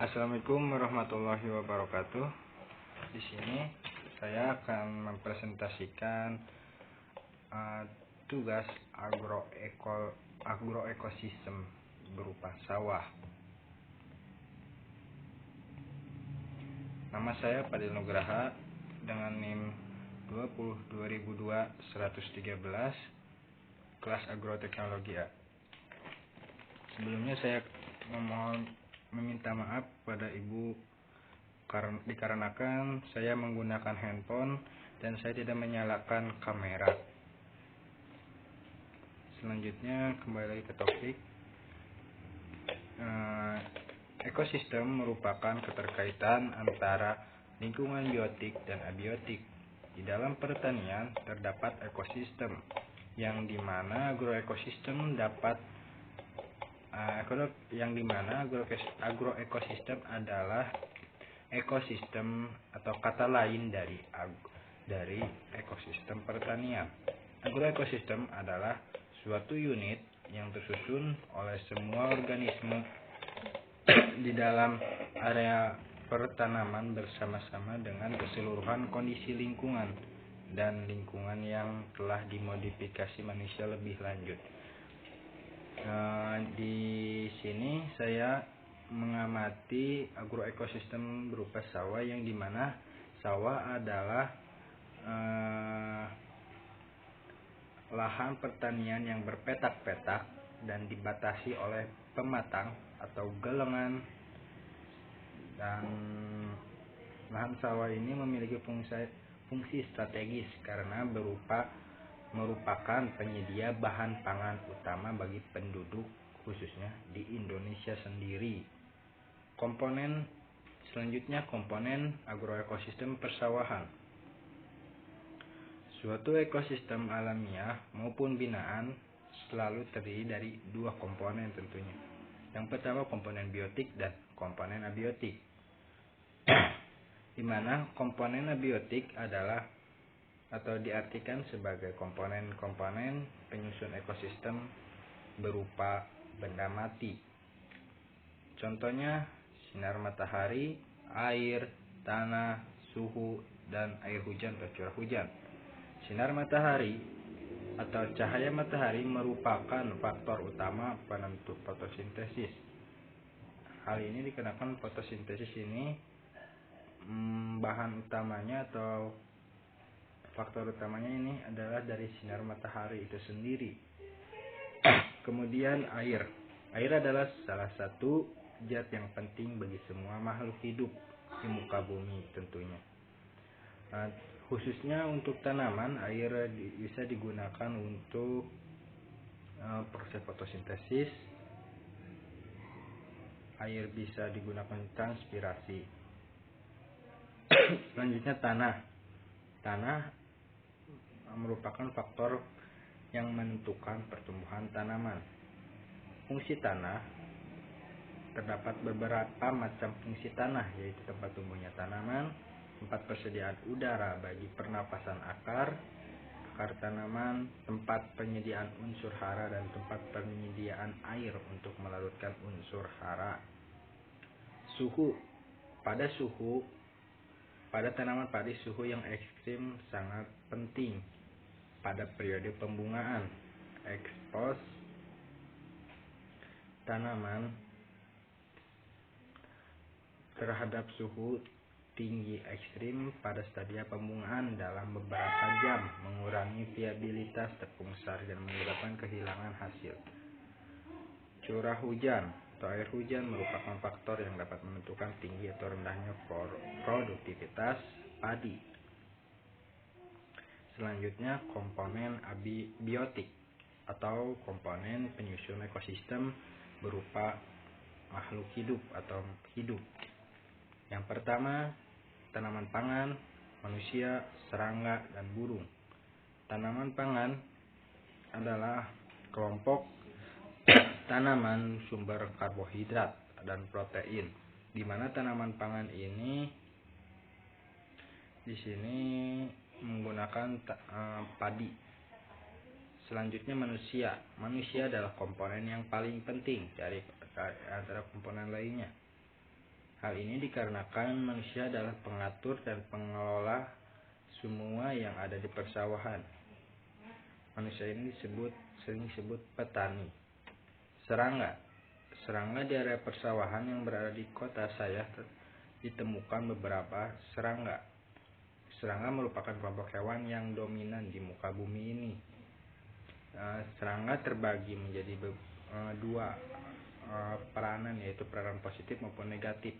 Assalamualaikum warahmatullahi wabarakatuh. Di sini saya akan mempresentasikan tugas agroekosistem berupa sawah. Nama saya Fadil Nugraha dengan NIM 20202113 kelas agroteknologi A. Sebelumnya saya meminta maaf pada Ibu dikarenakan saya menggunakan handphone dan saya tidak menyalakan kamera. Selanjutnya kembali lagi ke topik. Ekosistem merupakan keterkaitan antara lingkungan biotik dan abiotik. Di dalam pertanian terdapat ekosistem, yang dimana agroekosistem agroekosistem adalah ekosistem atau kata lain dari ekosistem pertanian. Agroekosistem adalah suatu unit yang tersusun oleh semua organisme di dalam area pertanaman bersama-sama dengan keseluruhan kondisi lingkungan dan lingkungan yang telah dimodifikasi manusia lebih lanjut. Di sini saya mengamati agroekosistem berupa sawah, yang dimana sawah adalah lahan pertanian yang berpetak-petak dan dibatasi oleh pematang atau gelengan, dan lahan sawah ini memiliki fungsi strategis karena merupakan penyedia bahan pangan utama bagi penduduk, khususnya di Indonesia sendiri. Selanjutnya komponen agroekosistem persawahan. Suatu ekosistem alamiah maupun binaan selalu terdiri dari dua komponen tentunya. Yang pertama komponen biotik dan komponen abiotik. Di mana komponen abiotik adalah atau diartikan sebagai komponen-komponen penyusun ekosistem berupa benda mati. Contohnya sinar matahari, air, tanah, suhu, dan air hujan atau curah hujan. Sinar matahari atau cahaya matahari merupakan faktor utama penentu fotosintesis. Hal ini dikarenakan fotosintesis ini bahan utamanya atau faktor utamanya ini adalah dari sinar matahari itu sendiri. Kemudian air. Air adalah salah satu zat yang penting bagi semua makhluk hidup di muka bumi tentunya. Khususnya untuk tanaman, air bisa digunakan untuk proses fotosintesis. Air bisa digunakan transpirasi. Selanjutnya tanah. Tanah merupakan faktor yang menentukan pertumbuhan tanaman. Fungsi tanah, terdapat beberapa macam fungsi tanah, yaitu tempat tumbuhnya tanaman, tempat persediaan udara bagi pernapasan akar tanaman, tempat penyediaan unsur hara, dan tempat penyediaan air untuk melarutkan unsur hara. Suhu. Pada tanaman padi, suhu yang ekstrim sangat penting pada periode pembungaan. Ekspos tanaman terhadap suhu tinggi ekstrim pada stadia pembungaan dalam beberapa jam mengurangi viabilitas tepung sari dan menyebabkan kehilangan hasil. Curah hujan atau air hujan merupakan faktor yang dapat menentukan tinggi atau rendahnya produktivitas padi. Selanjutnya komponen abiotik atau komponen penyusun ekosistem berupa makhluk hidup atau hidup. Yang pertama, tanaman pangan, manusia, serangga, dan burung. Tanaman pangan adalah kelompok tanaman sumber karbohidrat dan protein, di mana tanaman pangan ini di sini menggunakan padi. Selanjutnya manusia. Manusia adalah komponen yang paling penting dari antara komponen lainnya. Hal ini dikarenakan manusia adalah pengatur dan pengelola semua yang ada di persawahan. Manusia ini sering disebut petani. Serangga di area persawahan yang berada di kota saya ditemukan beberapa serangga. Serangga merupakan kelompok hewan yang dominan di muka bumi ini. Serangga terbagi menjadi dua peranan, yaitu peranan positif maupun negatif.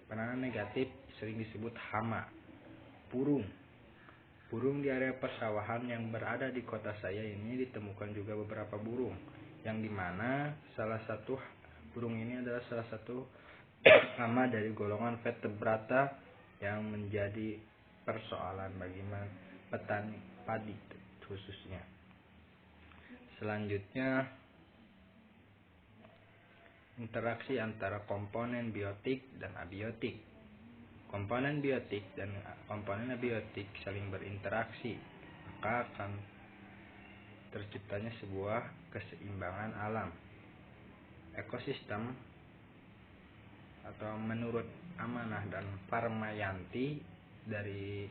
Peranan negatif sering disebut hama. Burung di area persawahan yang berada di kota saya ini ditemukan juga beberapa burung, yang dimana salah satu burung ini adalah salah satu hama dari golongan vertebrata yang menjadi persoalan bagi petani padi khususnya. Selanjutnya, interaksi antara komponen biotik dan abiotik. Komponen biotik dan komponen abiotik saling berinteraksi, maka akan terciptanya sebuah keseimbangan alam. Ekosistem atau menurut Amanah dan Parmayanti dari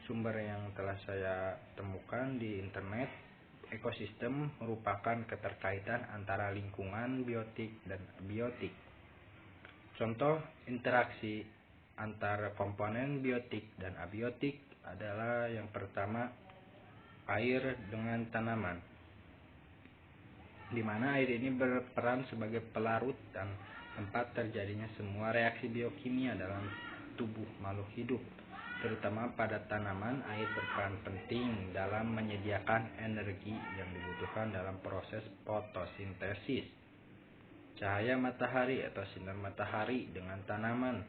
sumber yang telah saya temukan di internet, ekosistem merupakan keterkaitan antara lingkungan biotik dan abiotik. Contoh interaksi antara komponen biotik dan abiotik adalah yang pertama, air dengan tanaman, di mana air ini berperan sebagai pelarut dan tempat terjadinya semua reaksi biokimia dalam tubuh makhluk hidup. Terutama pada tanaman, air berperan penting dalam menyediakan energi yang dibutuhkan dalam proses fotosintesis. Cahaya matahari atau sinar matahari dengan tanaman.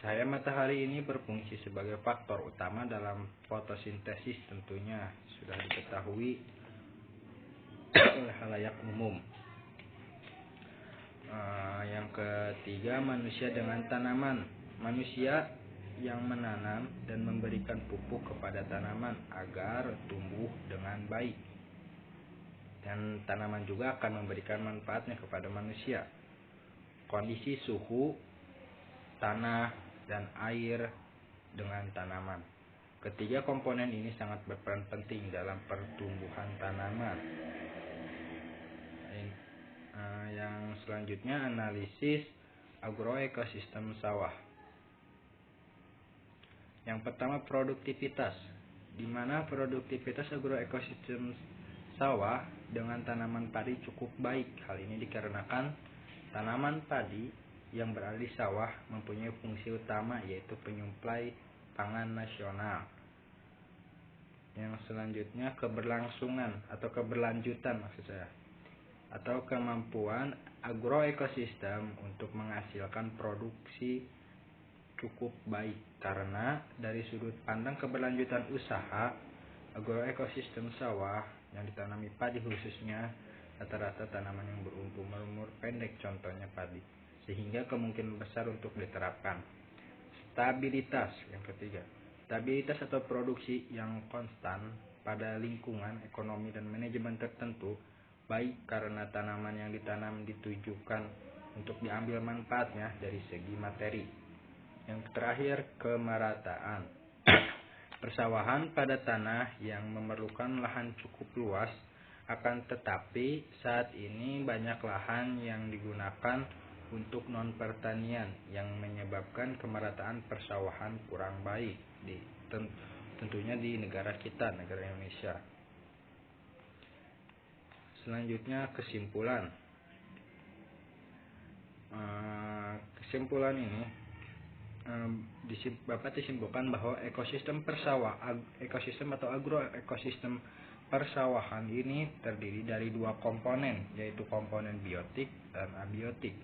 Cahaya matahari ini berfungsi sebagai faktor utama dalam fotosintesis, tentunya sudah diketahui oleh khalayak umum. Yang ketiga, manusia dengan tanaman. Manusia yang menanam dan memberikan pupuk kepada tanaman agar tumbuh dengan baik, dan tanaman juga akan memberikan manfaatnya kepada manusia. Kondisi suhu tanah dan air dengan tanaman. Ketiga komponen ini sangat berperan penting dalam pertumbuhan tanaman. Yang selanjutnya, analisis agroekosistem sawah. Yang pertama, produktivitas, di mana produktivitas agroekosistem sawah dengan tanaman padi cukup baik. Hal ini dikarenakan tanaman padi yang berada di sawah mempunyai fungsi utama, yaitu penyuplai pangan nasional. Yang selanjutnya, keberlangsungan atau keberlanjutan atau kemampuan agroekosistem untuk menghasilkan produksi cukup baik, karena dari sudut pandang keberlanjutan usaha, agroekosistem sawah yang ditanami padi khususnya rata-rata tanaman yang berumur pendek, contohnya padi, sehingga kemungkinan besar untuk diterapkan. Stabilitas, yang ketiga, stabilitas atau produksi yang konstan pada lingkungan ekonomi dan manajemen tertentu, baik karena tanaman yang ditanam ditujukan untuk diambil manfaatnya dari segi materi. Yang terakhir, kemerataan. Persawahan pada tanah yang memerlukan lahan cukup luas, akan tetapi saat ini banyak lahan yang digunakan untuk non-pertanian yang menyebabkan kemerataan persawahan kurang baik tentunya di negara kita, negara Indonesia. Selanjutnya, kesimpulan. Kesimpulan ini dapat disimpulkan bahwa ekosistem atau agroekosistem persawahan ini terdiri dari dua komponen, yaitu komponen biotik dan abiotik.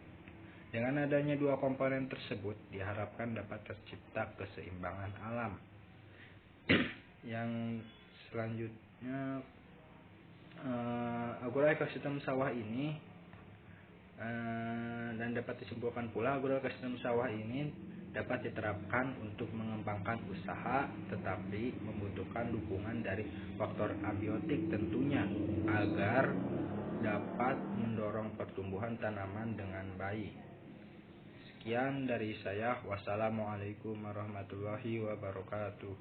Dengan adanya dua komponen tersebut, diharapkan dapat tercipta keseimbangan alam. Yang selanjutnya, agroekosistem sawah ini dan dapat disimpulkan pula agroekosistem sawah ini dapat diterapkan untuk mengembangkan usaha, tetapi membutuhkan dukungan dari faktor abiotik tentunya, agar dapat mendorong pertumbuhan tanaman dengan baik. Sekian dari saya. Wassalamualaikum warahmatullahi wabarakatuh.